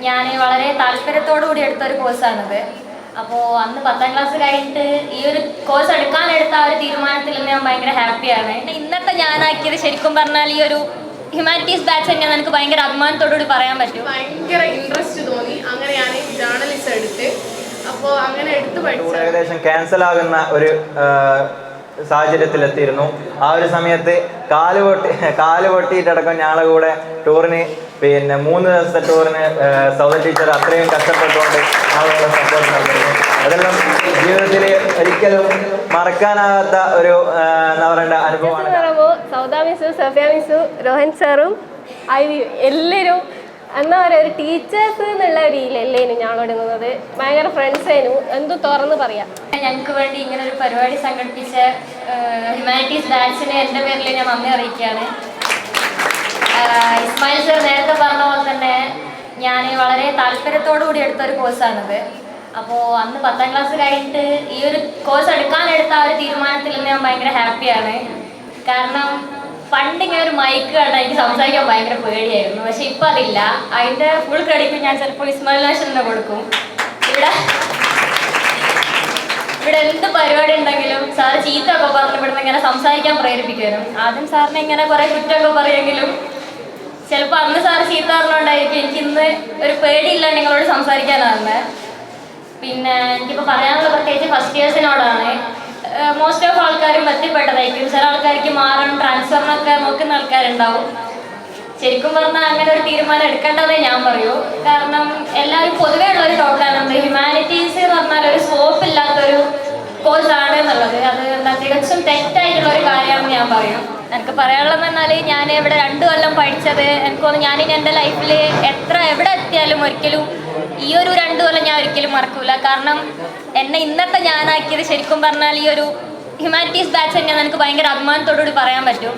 ഞാൻ വളരെ താല്പര്യത്തോടു കൂടി എടുത്തൊരു കോഴ്സാണിത്. അപ്പോൾ അന്ന് 10ാം ക്ലാസ് കഴിഞ്ഞിട്ട് ഈ ഒരു കോഴ്സ് എടുക്കാനെടുത്ത ആ ഒരു തീരുമാനത്തിൽ ഞാൻ ഭയങ്കര ഹാപ്പിയാണ്. ഇന്നത്തെ ഞാനാക്കിയത് ശരിക്കും പറഞ്ഞാൽ ഈ ഒരു ഹ്യൂമാനിറ്റീസ് ബാച്ച് തന്നെ എനിക്ക് ഭയങ്കര അഭിമാനത്തോടുകൂടി പറയാൻ പറ്റും. ഭയങ്കര ഇൻട്രസ്റ്റ് തോന്നി, അങ്ങനെയാണ് ജേർണലിസം എടുത്ത്. അപ്പോൾ അങ്ങനെ എടുത്ത് പഠിച്ചു. ഏകദേശം ക്യാൻസൽ ആകുന്ന ഒരു സാഹചര്യത്തിലെത്തിയിരുന്നു. ആ ഒരു സമയത്ത് കാല് പൊട്ടിയിട്ടടക്കം ഞങ്ങളെ കൂടെ ടൂറിന് 3 ദിവസത്തെ ടൂറിന് സൗദ ടീച്ചർ അത്രയും കഷ്ടപ്പെട്ടുകൊണ്ട് ഞങ്ങളുടെ സപ്പോർട്ട് നൽകുന്നു. അതെല്ലാം ജീവിതത്തിൽ ഒരിക്കലും മറക്കാനാകാത്ത ഒരു എന്താ പറയേണ്ട അനുഭവമാണ്. സൗദ മിസ്സും സഫിയ മിസ്സും രോഹൻ സാറും എല്ലാവരും എന്താ പറയുക, ഒരു ടീച്ചേഴ്സ് എന്നുള്ള രീതിയിലല്ലേനും ഞങ്ങളോട് നിന്നത്. ഭയങ്കര ഫ്രണ്ട്സ് ആയിരുന്നു, എന്തും തുറന്ന് പറയാം. ഞങ്ങൾക്ക് വേണ്ടി ഇങ്ങനെ ഒരു പരിപാടി സംഘടിപ്പിച്ച ഹ്യൂമാനിറ്റീസ് ബാച്ചിന് എൻ്റെ പേരിൽ ഞാൻ നന്ദി അറിയിക്കുകയാണ്. ഇസ്മായിൽ സർ നേരത്തെ പറഞ്ഞ പോലെ തന്നെ ഞാൻ വളരെ താല്പര്യത്തോടു കൂടി എടുത്തൊരു കോഴ്സാണിത്. അപ്പോൾ അന്ന് 10ാം ക്ലാസ് കഴിഞ്ഞിട്ട് ഈ ഒരു കോഴ്സ് എടുക്കാനെടുത്ത ആ ഒരു തീരുമാനത്തിൽ ഞാൻ ഭയങ്കര ഹാപ്പിയാണ്. കാരണം പണ്ട് ഇങ്ങനെ ഒരു മൈക്ക് കണ്ടാൽ എനിക്ക് സംസാരിക്കാൻ ഭയങ്കര പേടിയായിരുന്നു. പക്ഷെ ഇപ്പം അതില്ല. അതിൻ്റെ ഫുൾ ക്രെഡിറ്റ് ഞാൻ ചിലപ്പോൾ ഇസ്മായിൽ നാഷലിനെ കൊടുക്കും. ഇവിടെ എന്ത് പരിപാടി ഉണ്ടെങ്കിലും സാറ് ചീത്തയൊക്കെ പറഞ്ഞ് ഇവിടുന്ന് ഇങ്ങനെ സംസാരിക്കാൻ പ്രേരിപ്പിക്കുമായിരുന്നു. ആദ്യം സാറിനെ ഇങ്ങനെ കുറേ കുറ്റമൊക്കെ പറയുമെങ്കിലും ചിലപ്പോൾ അന്ന് സാറ് ചീത്ത പറഞ്ഞുകൊണ്ടായിരിക്കും എനിക്കിന്ന് ഒരു പേടിയില്ല നിങ്ങളോട് സംസാരിക്കാനാണ്. പിന്നെ എനിക്കിപ്പോൾ പറയാനുള്ള പ്രത്യേകിച്ച് ഫസ്റ്റ് ഇയേഴ്സിനോടാണ്. മോസ്റ്റ് ഓഫ് ആൾക്കാരും എത്തിപ്പെട്ടതായിരിക്കും. ചില ആൾക്കാർക്ക് മാറണം, ട്രാൻസ്ഫറിനൊക്കെ നോക്കുന്ന ആൾക്കാരുണ്ടാവും. ശരിക്കും പറഞ്ഞാൽ അങ്ങനെ ഒരു തീരുമാനം എടുക്കേണ്ടതേ ഞാൻ പറയൂ. കാരണം എല്ലാവരും പൊതുവേ ഉള്ളൊരു ടോക്കാണ് ഹ്യൂമാനിറ്റീസ് എന്ന് പറഞ്ഞാൽ ഒരു സ്കോപ്പ് ഇല്ലാത്തൊരു കോഴ്സാണ് എന്നുള്ളത്. അത് എന്താ തികച്ചും തെറ്റായിട്ടുള്ളൊരു കാര്യമാണെന്ന് ഞാൻ പറയും. എനിക്ക് പറയാനുള്ളതെന്ന് പറഞ്ഞാൽ ഞാൻ ഇവിടെ 2 കൊല്ലം പഠിച്ചത് എനിക്ക് തോന്നുന്നു ഞാനിനി എൻ്റെ ലൈഫിൽ എവിടെ എത്തിയാലും ഒരിക്കലും ഈ ഒരു 2 കൊല്ലം ഞാൻ ഒരിക്കലും മറക്കൂല. കാരണം എന്നെ ഇന്നത്തെ ഞാനാക്കിയത് ശരിക്കും പറഞ്ഞാൽ ഈ ഒരു ഹ്യൂമാനിറ്റീസ് ബാച്ച് തന്നെ എനിക്ക് ഭയങ്കര അഭിമാനത്തോടുകൂടി പറയാൻ പറ്റും.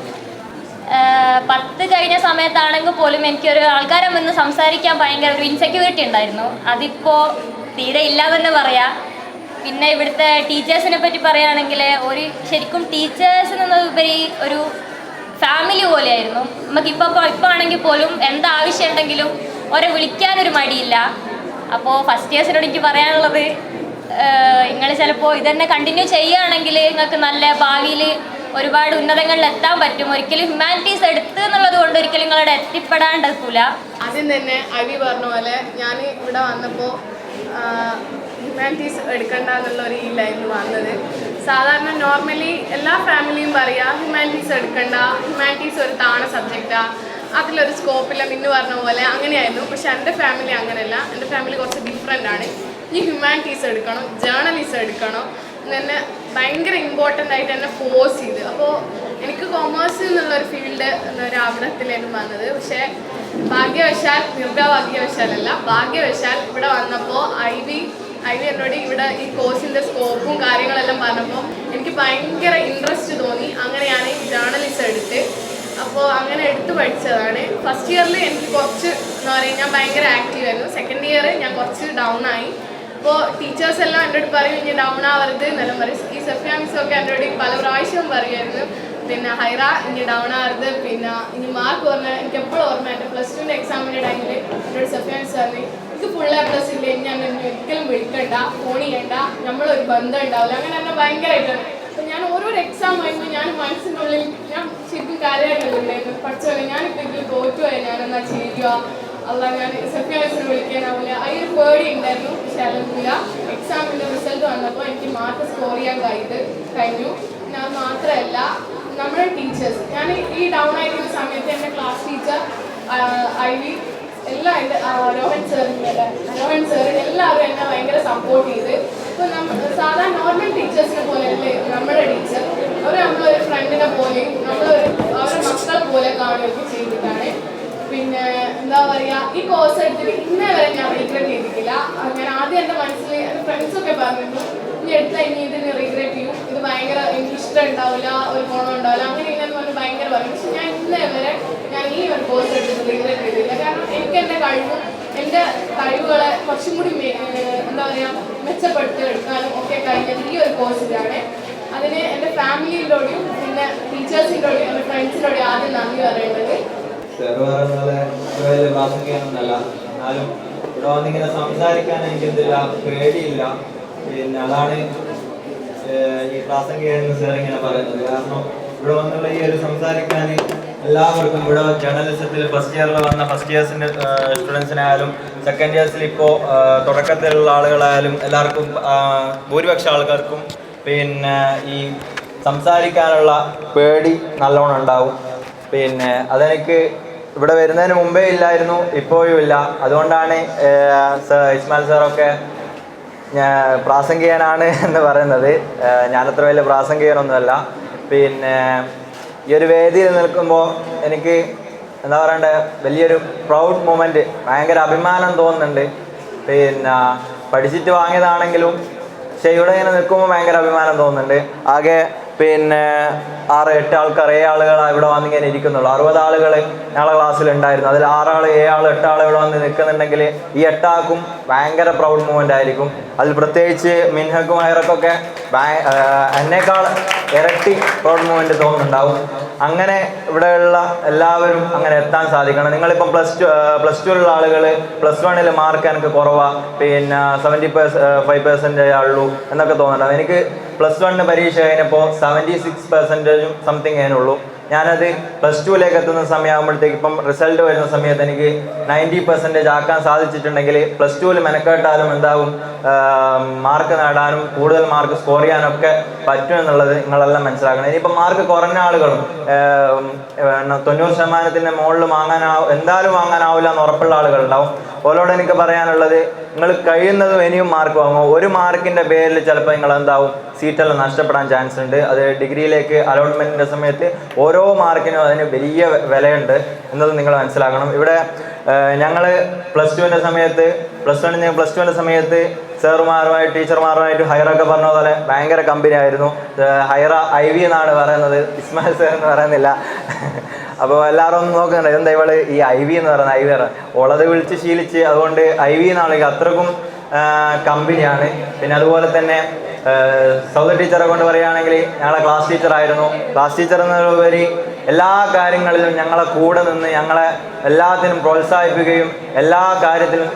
10 കഴിഞ്ഞ സമയത്താണെങ്കിൽ പോലും എനിക്കൊരു ആൾക്കാരെ മുന്ന് സംസാരിക്കാൻ ഭയങ്കര ഒരു ഇൻസെക്യൂരിറ്റി ഉണ്ടായിരുന്നു. അതിപ്പോൾ തീരെ ഇല്ലാതെ തന്നെ പറയാം. പിന്നെ ഇവിടുത്തെ ടീച്ചേഴ്സിനെ പറ്റി പറയുകയാണെങ്കിൽ ശരിക്കും ടീച്ചേഴ്സിൽ നിന്നുപരി ഒരു ഫാമിലി പോലെയായിരുന്നു. ഇപ്പോൾ ആണെങ്കിൽ പോലും എന്താവശ്യം ഉണ്ടെങ്കിലും ഓരെ വിളിക്കാനൊരു മടിയില്ല. അപ്പോൾ ഫസ്റ്റ് ഇയേഴ്സിനോട് എനിക്ക് പറയാനുള്ളത്, നിങ്ങൾ ചിലപ്പോൾ ഇതന്നെ കണ്ടിന്യൂ ചെയ്യുകയാണെങ്കിൽ നിങ്ങൾക്ക് നല്ല ഭാവിയിൽ ഒരുപാട് ഉന്നതങ്ങളിൽ എത്താൻ പറ്റും. ഒരിക്കലും ഹ്യൂമാനിറ്റീസ് എടുത്ത് എന്നുള്ളത് കൊണ്ട് ഒരിക്കലും നിങ്ങളുടെ എത്തിപ്പെടാണ്ടിരിക്കില്ല. ആദ്യം തന്നെ അവി പറഞ്ഞ പോലെ ഞാൻ ഇവിടെ വന്നപ്പോൾ ഹ്യൂമാനിറ്റീസ് എടുക്കണ്ട എന്നുള്ള ഒരു ഇതിലായിരുന്നു വന്നത്. സാധാരണ നോർമലി എല്ലാ ഫാമിലിയും പറയുക ഹ്യൂമാനിറ്റീസ് എടുക്കണ്ട, ഹ്യൂമാനിറ്റീസ് ഒരു താണ സബ്ജക്റ്റാണ്, അതിലൊരു സ്കോപ്പില്ല മിന്നു പറഞ്ഞ പോലെ അങ്ങനെയായിരുന്നു. പക്ഷെ എൻ്റെ ഫാമിലി അങ്ങനെയല്ല. എൻ്റെ ഫാമിലി കുറച്ച് ഡിഫറെൻ്റ് ആണ്. ഈ ഹ്യൂമാനിറ്റീസ് എടുക്കണം, ജേർണലിസം എടുക്കണം എന്നെ ഭയങ്കര ഇമ്പോർട്ടൻ്റ് ആയിട്ട് എന്നെ ഫോഴ്സ് ചെയ്ത്. അപ്പോൾ എനിക്ക് കൊമേഴ്സ് എന്നുള്ളൊരു ഫീൽഡ് എന്നൊരു ആഗ്രഹത്തിലേക്ക് വന്നത്. പക്ഷേ ഭാഗ്യവശാൽ, നിർഭാഗ്യവശാലല്ല, ഭാഗ്യവശാൽ ഇവിടെ വന്നപ്പോൾ ഐവി എന്നോട് ഇവിടെ ഈ കോഴ്സിൻ്റെ സ്കോപ്പും കാര്യങ്ങളെല്ലാം പറഞ്ഞപ്പോൾ എനിക്ക് ഭയങ്കര ഇൻട്രസ്റ്റ് തോന്നി. അങ്ങനെയാണ് ജേർണലിസം എടുത്ത്. അപ്പോൾ അങ്ങനെ എടുത്ത് പഠിച്ചതാണ്. ഫസ്റ്റ് ഇയറിൽ എനിക്ക് കുറച്ച് എന്താ പറയുക, ഞാൻ ഭയങ്കര ആക്റ്റീവായിരുന്നു. സെക്കൻഡ് ഇയർ ഞാൻ കുറച്ച് ഡൗൺ ആയി. അപ്പോൾ ടീച്ചേഴ്സ് എല്ലാം എന്നോട് പറയും ഇനി ഡൗൺ ആവരുത് എന്നെല്ലാം പറയും. ഈ സഫിയ മിസ്സൊക്കെ എന്നോട് പല പ്രാവശ്യവും പറയുമായിരുന്നു, പിന്നെ ഹൈറ ഇനി ഡൗൺ ആവരുത്, പിന്നെ ഇനി മാർക്ക് പറഞ്ഞാൽ എനിക്ക് എപ്പോഴും ഓർമ്മയുണ്ട്. +2 എക്സാമിൻ്റെ ടൈമിൽ എന്നോട് സഫിയ മിസ് പറഞ്ഞു എനിക്ക് ഫുൾ A+ ഇല്ല, ഞാൻ എന്നെ ഒരിക്കലും വിളിക്കണ്ട, ഫോൺ ചെയ്യണ്ട, നമ്മളൊരു ബന്ധം ഉണ്ടാവില്ല. അങ്ങനെ എന്നെ ഭയങ്കരമായിട്ടാണ്. അപ്പം ഞാൻ ഓരോരോ എക്സാം കഴിയുമ്പോൾ ഞാൻ മനസ്സിനുള്ളിൽ ഞാൻ ശരിക്കും കാര്യമായിട്ടുണ്ടായിരുന്നു. പഠിച്ചോലെ ഞാനിപ്പോൾ ഇതിൽ തോറ്റുപോയി, ഞാനെന്നാ ചെയ്യുക, അല്ല ഞാൻ സഫിയ മിസ്സിനെ വിളിക്കാനാവില്ല, ആ ഒരു പേടി ഉണ്ടായിരുന്നു. പക്ഷെ അല്ലെന്നില്ല, എക്സാമിൻ്റെ റിസൾട്ട് വന്നപ്പോൾ എനിക്ക് മാർക്ക് സ്കോർ ചെയ്യാൻ കഴിഞ്ഞു. പിന്നെ അത് മാത്രമല്ല, നമ്മുടെ ടീച്ചേഴ്സ്, ഞാൻ ഈ ഡൗൺ ആയിരിക്കുന്ന സമയത്ത് എൻ്റെ ക്ലാസ് ടീച്ചർ ഐവി എല്ലാം എൻ്റെ രോഹൻ സാർ എല്ലാവരും എന്നെ ഭയങ്കര സപ്പോർട്ട് ചെയ്ത്. ഇപ്പോൾ സാധാരണ നോർമൽ ടീച്ചേഴ്സിനെ പോലെയല്ലേ നമ്മുടെ ടീച്ചർ, അവർ നമ്മളൊരു ഫ്രണ്ടിനെ പോലെയും അവരുടെ മക്കളെ പോലെ കാണുകയൊക്കെ ചെയ്തിട്ടാണ്. പിന്നെ എന്താ പറയുക, ഈ കോഴ്സ് എടുത്തിട്ട് ഇന്നേ വരെ ഞാൻ റീഗ്രറ്റ് ചെയ്തിട്ടില്ല. ഞാൻ ആദ്യം എൻ്റെ മനസ്സിൽ എൻ്റെ ഫ്രണ്ട്സൊക്കെ പറഞ്ഞിരുന്നു ഇനി എടുത്താൽ ഇനി ഇതിന് റീഗ്രറ്റ് ചെയ്യും, ഇത് ഭയങ്കര എനിക്ക് ഇഷ്ടം ഉണ്ടാവില്ല, ഒരു ഗുണം ഉണ്ടാവില്ല, അങ്ങനെ ഇങ്ങനെ പറഞ്ഞ് ഭയങ്കര പറയും. പക്ഷെ ഞാൻ ഇന്നേ വരെ ഞാൻ ഈ ഒരു കോഴ്സ് എടുത്തിട്ട് റീഗ്രറ്റ് ചെയ്തില്ല. കാരണം എനിക്ക് എൻ്റെ കഴിവുകളെ കുറച്ചും കൂടി എന്താ പറയുക മെച്ചപ്പെടുത്തിയെടുക്കാനും ഒക്കെ കഴിഞ്ഞത് ഈ ഒരു കോഴ്സിലാണ്. അതിന് എൻ്റെ ഫാമിലിയിലോടെയും പിന്നെ ടീച്ചേഴ്സിൻ്റെയോടെയും എൻ്റെ ഫ്രണ്ട്സിൻ്റെയോടെയും ആദ്യം നന്ദി പറയേണ്ടത്. ചെറുപറങ്ങളെ വലിയ പ്രാസംഗികമൊന്നുമല്ല, എന്നാലും ഇവിടെ വന്നിങ്ങനെ സംസാരിക്കാൻ എനിക്കെന്തില്ല, പേടിയില്ല. പിന്നെ അതാണ് ഈ പ്രാസംഗികൻ സാർ ഇങ്ങനെ പറയുന്നത്. കാരണം ഇവിടെ വന്നുള്ള ഈ ഒരു സംസാരിക്കാൻ എല്ലാവർക്കും ഇവിടെ ജേർണലിസത്തിൽ ഫസ്റ്റ് ഇയറിൽ വന്ന ഫസ്റ്റ് ഇയേഴ്സിൻ്റെ സ്റ്റുഡൻസിനായാലും സെക്കൻഡ് ഇയേഴ്സിൽ ഇപ്പോൾ തുടക്കത്തിലുള്ള ആളുകളായാലും എല്ലാവർക്കും ഭൂരിപക്ഷം ആൾക്കാർക്കും പിന്നെ ഈ സംസാരിക്കാനുള്ള പേടി നല്ലോണം ഉണ്ടാവും. പിന്നെ അതെനിക്ക് ഇവിടെ വരുന്നതിന് മുമ്പേ ഇല്ലായിരുന്നു, ഇപ്പോഴും ഇല്ല. അതുകൊണ്ടാണ് ഇസ്മായിൽ സാറൊക്കെ പ്രാസംഗികനാണ് എന്ന് പറയുന്നത്. ഞാനത്ര വലിയ പ്രാസംഗികനൊന്നുമല്ല. പിന്നെ ഈ ഒരു വേദിയിൽ നിൽക്കുമ്പോൾ എനിക്ക് എന്താ പറയണ്ടേ, വലിയൊരു പ്രൗഡ് മൊമെൻറ്റ്, ഭയങ്കര അഭിമാനം തോന്നുന്നുണ്ട്. പിന്നെ പഠിച്ചിട്ട് വാങ്ങിയതാണെങ്കിലും പക്ഷേ ഇവിടെ ഇങ്ങനെ നിൽക്കുമ്പോൾ ഭയങ്കര അഭിമാനം തോന്നുന്നുണ്ട്. ആകെ പിന്നെ 6-8 ആൾക്കാർ 7 ആളുകൾ ഇവിടെ വന്നിങ്ങനെ ഇരിക്കുന്നുള്ളൂ. 60 ആളുകൾ ഞങ്ങളെ ക്ലാസ്സിലുണ്ടായിരുന്നു. അതിൽ 6 ആൾ 7 ആൾ 8 ആൾ ഇവിടെ വന്ന് നിൽക്കുന്നുണ്ടെങ്കിൽ ഈ 8 ആൾക്കും ഭയങ്കര പ്രൗഡ് മൂവ്മെൻ്റ് ആയിരിക്കും. അതിൽ പ്രത്യേകിച്ച് മിൻഹക്കും ഹൈറക്കൊക്കെ എന്നേക്കാൾ ഇരട്ടി പ്രൗഡ് മൂവ്മെൻ്റ് തോന്നുന്നുണ്ടാവും. അങ്ങനെ ഇവിടെയുള്ള എല്ലാവരും അങ്ങനെ എത്താൻ സാധിക്കണം. നിങ്ങളിപ്പം പ്ലസ് ടുവിലുള്ള ആളുകൾ +1 മാർക്ക് എനിക്ക് കുറവാണ്, പിന്നെ 75% ഉള്ളൂ എന്നൊക്കെ തോന്നുന്നുണ്ടാവും. എനിക്ക് +1 പരീക്ഷ കഴിഞ്ഞപ്പോൾ 76% സംതിങ് അതിനുള്ളൂ. ഞാനത് +2 എത്തുന്ന സമയമാകുമ്പോഴത്തേക്ക് ഇപ്പം റിസൾട്ട് വരുന്ന സമയത്ത് എനിക്ക് 90% ആക്കാൻ സാധിച്ചിട്ടുണ്ടെങ്കിൽ +2 മെനക്കെട്ടാലും എന്താകും, മാർക്ക് നേടാനും കൂടുതൽ മാർക്ക് സ്കോർ ചെയ്യാനൊക്കെ പറ്റും എന്നുള്ളത് നിങ്ങളെല്ലാം മനസ്സിലാക്കണം. ഇനിയിപ്പം മാർക്ക് കുറഞ്ഞ ആളുകളും 90% മുകളിൽ എന്തായാലും വാങ്ങാനാവില്ല എന്ന് ഉറപ്പുള്ള ആളുകളുണ്ടാവും. ഓരോട് എനിക്ക് പറയാനുള്ളത്, നിങ്ങൾ കഴിയുന്നതും ഇനിയും മാർക്ക് വാങ്ങും. 1 മാർക്കിൻ്റെ പേരിൽ ചിലപ്പോൾ നിങ്ങൾ എന്താവും, സീറ്റെല്ലാം നഷ്ടപ്പെടാൻ ചാൻസ് ഉണ്ട്. അത് ഡിഗ്രിയിലേക്ക് അലോട്ട്മെൻറ്റിൻ്റെ സമയത്ത് ഓരോ മാർക്കിനും അതിന് വലിയ വിലയുണ്ട് എന്നത് നിങ്ങൾ മനസ്സിലാക്കണം. ഇവിടെ ഞങ്ങൾ +2 സമയത്ത് സാറുമാരുമായിട്ട് ടീച്ചർമാരുമായിട്ട് ഹൈറൊക്കെ പറഞ്ഞ പോലെ ഭയങ്കര കമ്പനി ആയിരുന്നു. ഹൈറ IV എന്നാണ് പറയുന്നത്, ഇസ്മായിൽ സാർ എന്ന് പറയുന്നില്ല. അപ്പോൾ എല്ലാവരും ഒന്ന് നോക്കുന്നുണ്ട്, എന്താ ഇവള് ഈ IV എന്ന് പറയുന്നത്, IV ഉള്ളത് വിളിച്ച് ശീലിച്ച്, അതുകൊണ്ട് IV എന്നാണെങ്കിൽ അത്രക്കും കമ്പനിയാണ്. പിന്നെ അതുപോലെ തന്നെ സൗദ ടീച്ചറെ കൊണ്ട് പറയുകയാണെങ്കിൽ ഞങ്ങളെ ക്ലാസ് ടീച്ചറായിരുന്നു. ക്ലാസ് ടീച്ചർ എന്നതിലുപരി എല്ലാ കാര്യങ്ങളിലും ഞങ്ങളെ കൂടെ നിന്ന് ഞങ്ങളെ എല്ലാത്തിനും പ്രോത്സാഹിപ്പിക്കുകയും എല്ലാ കാര്യത്തിലും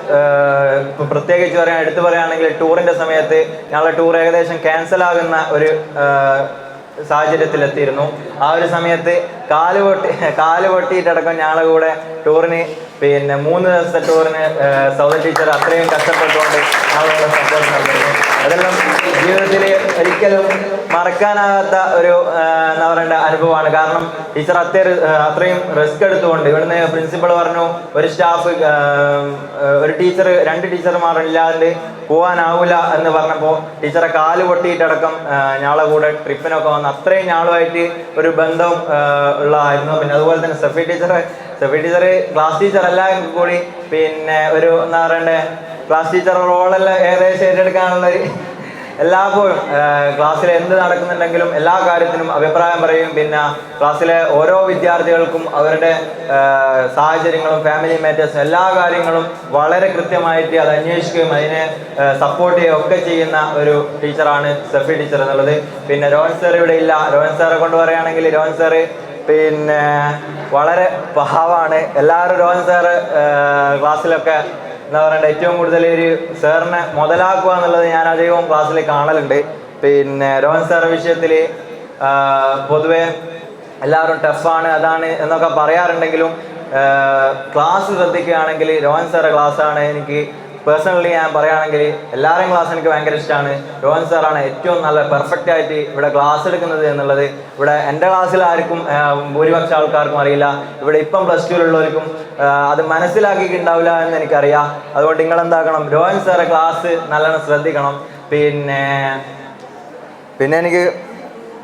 പ്രത്യേകിച്ച് എടുത്തു പറയുകയാണെങ്കിൽ ടൂറിൻ്റെ സമയത്ത് ഞങ്ങളെ ടൂർ ഏകദേശം ക്യാൻസലാകുന്ന ഒരു സാഹചര്യത്തിലെത്തിയിരുന്നു. ആ ഒരു സമയത്ത് കാല് പൊട്ടിയിട്ടടക്കം ഞങ്ങളെ കൂടെ ടൂറിന് പിന്നെ 3 ദിവസത്തെ ടൂറിന് സൗദ ടീച്ചർ അത്രയും കഷ്ടപ്പെട്ടുകൊണ്ട് ഞങ്ങളോട് സപ്പോർട്ട് നൽകുന്നു. അതെല്ലാം ജീവിതത്തിൽ ഒരിക്കലും മറക്കാനാകാത്ത ഒരു എന്താ പറയേണ്ട അനുഭവമാണ്. കാരണം ടീച്ചർ അത്രയും റിസ്ക് എടുത്തുകൊണ്ട്, ഇവിടുന്ന് പ്രിൻസിപ്പൾ പറഞ്ഞു ഒരു സ്റ്റാഫ് ഒരു ടീച്ചർ 2 ടീച്ചർമാരില്ലാണ്ട് പോകാനാവില്ല എന്ന് പറഞ്ഞപ്പോൾ ടീച്ചറെ കാല് പൊട്ടിയിട്ടടക്കം ഞങ്ങളെ കൂടെ ട്രിപ്പിനൊക്കെ വന്ന് അത്രയും ഞങ്ങളുമായിട്ട് ഒരു ബന്ധം ഉള്ളതായിരുന്നു. പിന്നെ അതുപോലെ തന്നെ സഫി ടീച്ചർ ക്ലാസ് ടീച്ചർ എല്ലാം കൂടി പിന്നെ ഒരു എന്താ പറയണ്ടേ, ക്ലാസ് ടീച്ചർ റോളെല്ലാം ഏകദേശം ഏറ്റെടുക്കാനുള്ള എല്ലായ്പ്പോഴും ക്ലാസ്സിൽ എന്ത് നടക്കുന്നുണ്ടെങ്കിലും എല്ലാ കാര്യത്തിനും അഭിപ്രായം പറയും. പിന്നെ ക്ലാസ്സിലെ ഓരോ വിദ്യാർത്ഥികൾക്കും അവരുടെ സാഹചര്യങ്ങളും ഫാമിലി മാറ്റേഴ്സും എല്ലാ കാര്യങ്ങളും വളരെ കൃത്യമായിട്ട് അത് അന്വേഷിക്കുകയും അതിനെ സപ്പോർട്ട് ചെയ്യുകയും ഒക്കെ ചെയ്യുന്ന ഒരു ടീച്ചറാണ് സഫി ടീച്ചർ എന്നുള്ളത്. പിന്നെ രോഹൻ സാർ ഇവിടെ ഇല്ല. രോഹൻ സാറെ കൊണ്ട് പറയുകയാണെങ്കിൽ രോഹൻ സാറ് പിന്നെ വളരെ പാവമാണ്. എല്ലാവരും രോഹൻ സാറ് ക്ലാസ്സിലൊക്കെ എന്താ പറയണ്ട, ഏറ്റവും കൂടുതൽ ഒരു സാറിനെ മുതലാക്കുക എന്നുള്ളത് ഞാൻ അധികവും ക്ലാസ്സിൽ കാണലുണ്ട്. പിന്നെ രോഹൻ സാറിൻ്റെ വിഷയത്തിൽ പൊതുവെ എല്ലാവരും ടഫാണ് അതാണ് എന്നൊക്കെ പറയാറുണ്ടെങ്കിലും ക്ലാസ് ശ്രദ്ധിക്കുകയാണെങ്കിൽ രോഹൻ സാറിൻ്റെ ക്ലാസ്സാണ് എനിക്ക് പേഴ്സണലി ഞാൻ പറയുകയാണെങ്കിൽ എല്ലാവരെയും ക്ലാസ് എനിക്ക് ഭയങ്കര ഇഷ്ടമാണ്. രോഹൻ സാറാണ് ഏറ്റവും നല്ല പെർഫെക്റ്റ് ആയിട്ട് ഇവിടെ ക്ലാസ് എടുക്കുന്നത് എന്നുള്ളത് ഇവിടെ എൻ്റെ ക്ലാസ്സിൽ ആർക്കും ഭൂരിപക്ഷം ആൾക്കാർക്കും അറിയില്ല. ഇവിടെ ഇപ്പം +2 അത് മനസ്സിലാക്കിയിട്ടുണ്ടാവില്ല എന്ന് എനിക്കറിയാം. അതുകൊണ്ട് നിങ്ങൾ എന്താക്കണം, രോഹൻ സാറെ ക്ലാസ് നല്ലോണം ശ്രദ്ധിക്കണം. പിന്നെ എനിക്ക്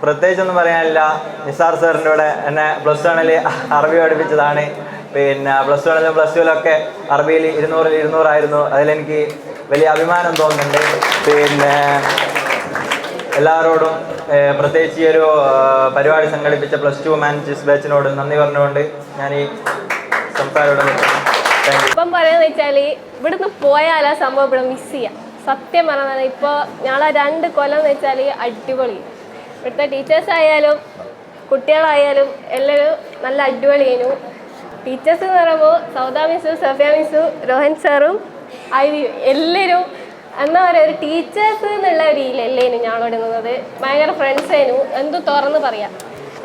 പ്രത്യേകിച്ചൊന്നും പറയാനില്ല. നിസാർ സാറിൻ്റെ കൂടെ എന്നെ +1 അറബി പഠിപ്പിച്ചതാണ്. പിന്നെ +1 +2 അറബിയിൽ 200 ആയിരുന്നു. അതിലെനിക്ക് വലിയ അഭിമാനം തോന്നുന്നുണ്ട്. പിന്നെ എല്ലാവരോടും പ്രത്യേകിച്ച് ഈ ഒരു പരിപാടി സംഘടിപ്പിച്ച +2 ഹ്യൂമാനിറ്റീസ് ബാച്ചിനോട് നന്ദി പറഞ്ഞുകൊണ്ട് ഞാൻ ഈ സംസാരം ഇപ്പം പറയാന്ന് വെച്ചാൽ ഇവിടുന്ന് പോയാൽ ആ സംഭവം ഇവിടെ മിസ് ചെയ്യാം. സത്യം പറഞ്ഞാൽ ഇപ്പോൾ ഞങ്ങളെ 2 കൊല്ലം എന്ന് വെച്ചാൽ അടിപൊളി. ഇവിടുത്തെ ടീച്ചേഴ്സ് ആയാലും കുട്ടികളായാലും എല്ലാവരും നല്ല അടിപൊളിയായിരുന്നു. ടീച്ചേഴ്സ് എന്ന് പറയുമ്പോൾ സൗദ മിസ്സും സഫിയ മിസ്സും രോഹൻ സാറും എല്ലാവരും എന്താ പറയുക ഒരു ടീച്ചേഴ്സ് എന്നുള്ള ഒരു ഇതിലല്ലേനു ഞങ്ങളോട് നിന്നത്. ഭയങ്കര ഫ്രണ്ട്സേനു, എന്തും തുറന്ന് പറയാം.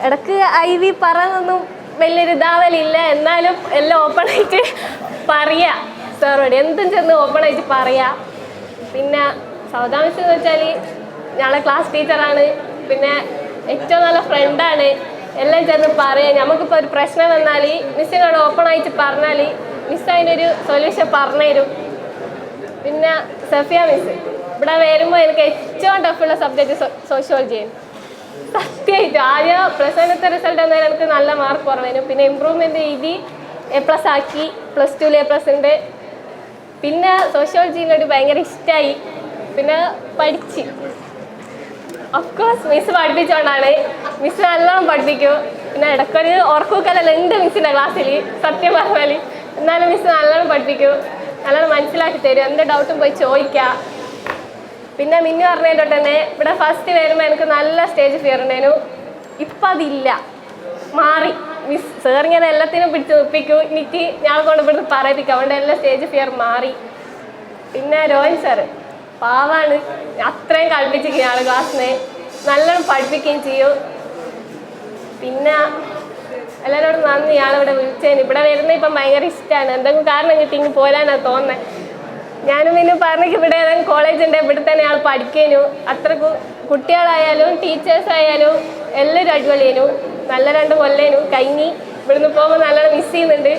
ഇടക്ക് ഐവി പറയുന്നൊന്നും വലിയൊരു ഇതാവലില്ല, എന്നാലും എല്ലാം ഓപ്പണായിട്ട് പറയാം. സാറോട് എന്തും ചെന്ന് ഓപ്പണായിട്ട് പറയാം. പിന്നെ സൗദാ മിസ് എന്ന് വെച്ചാൽ ഞങ്ങളെ ക്ലാസ് ടീച്ചറാണ്, പിന്നെ ഏറ്റവും നല്ല ഫ്രണ്ടാണ്. എല്ലാം ചെന്ന് പറയാം. നമുക്കിപ്പോൾ ഒരു പ്രശ്നം വന്നാൽ മിസ്സിനോട് ഓപ്പണായിട്ട് പറഞ്ഞാൽ മിസ് അതിനൊരു സൊല്യൂഷൻ പറഞ്ഞുതരും. പിന്നെ സഫിയ മിസ് ഇവിടെ വരുമ്പോൾ എനിക്ക് ഏറ്റവും ടഫുള്ള സബ്ജക്റ്റ് സോഷ്യോളജിയാണ്. സത്യമായിട്ട് ആദ്യം +1 റിസൾട്ട് എന്നാലും എനിക്ക് നല്ല മാർക്ക് കുറവായിരുന്നു. പിന്നെ ഇമ്പ്രൂവ്മെൻ്റ് എഴുതി A+ ആക്കി, +2 A+ ഉണ്ട്. പിന്നെ സോഷ്യോളജിനോട് ഭയങ്കര ഇഷ്ടമായി. പിന്നെ പഠിച്ച് ഓഫ്കോഴ്സ് മിസ് പഠിപ്പിച്ചുകൊണ്ടാണ്. മിസ് നല്ലോണം പഠിപ്പിക്കും. പിന്നെ ഇടയ്ക്കൊരു ഓർക്കൂക്കലെല്ലാം ഉണ്ട് മിസ്സിൻ്റെ ക്ലാസ്സിൽ, സത്യം പറഞ്ഞാൽ. എന്നാലും മിസ് നല്ലോണം പഠിപ്പിക്കും, നല്ലോണം മനസ്സിലാക്കി തരും. എന്ത് ഡൗട്ടും പോയി ചോദിക്കാം. പിന്നെ മിന്നു പറഞ്ഞതിൻ്റെ തൊട്ട് തന്നെ ഇവിടെ ഫസ്റ്റ് വരുമ്പോൾ എനിക്ക് നല്ല സ്റ്റേജ് ഫിയർ ഉണ്ടായിരുന്നു. ഇപ്പം അതില്ല, മാറി. മിസ് സാറിങ്ങനെ എല്ലാത്തിനും പിടിച്ച് നിർപ്പിക്കും. എനിക്ക് ഞങ്ങളെ കൊണ്ട് ഇവിടുന്ന് പറയിപ്പിക്കും. അതുകൊണ്ട് എല്ലാ സ്റ്റേജ് ഫിയർ മാറി. പിന്നെ രോഹിൻ സാറ് പാവാണ്, അത്രയും കളിപ്പിച്ചിരിക്കും ഞങ്ങൾ ക്ലാസ്സിനെ, നല്ലോണം പഠിപ്പിക്കുകയും ചെയ്യും. പിന്നെ എല്ലാവരോടും നന്ദി, ഞാനിവിടെ വിളിച്ചതിന്. ഇവിടെ വരുന്നത് ഇപ്പം ഭയങ്കര ഇഷ്ടമാണ്. എന്തെങ്കിലും കാരണം കിട്ടി ഇങ്ങ് പോരാനാണ് തോന്നുന്നത്. ഞാനും പിന്നെ പറഞ്ഞെങ്കിൽ ഇവിടെ ഏതെങ്കിലും കോളേജ് ഉണ്ട്, ഇവിടെ തന്നെ ഞങ്ങൾ പഠിക്കാനു. അത്രക്ക് കുട്ടികളായാലും ടീച്ചേഴ്സായാലും എല്ലാവരും അടിപൊളിയേനു. നല്ല 2 കൊല്ലേനു കഴിഞ്ഞ്. ഇവിടുന്ന് പോകുമ്പോൾ നല്ലോണം മിസ് ചെയ്യുന്നുണ്ട്.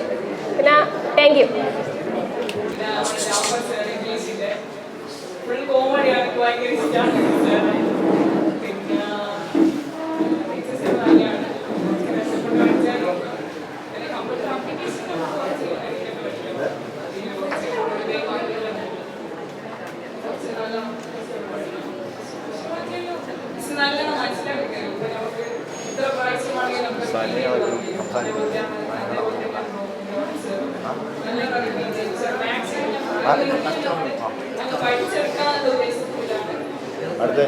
പിന്നെ താങ്ക് യു. അടുത്ത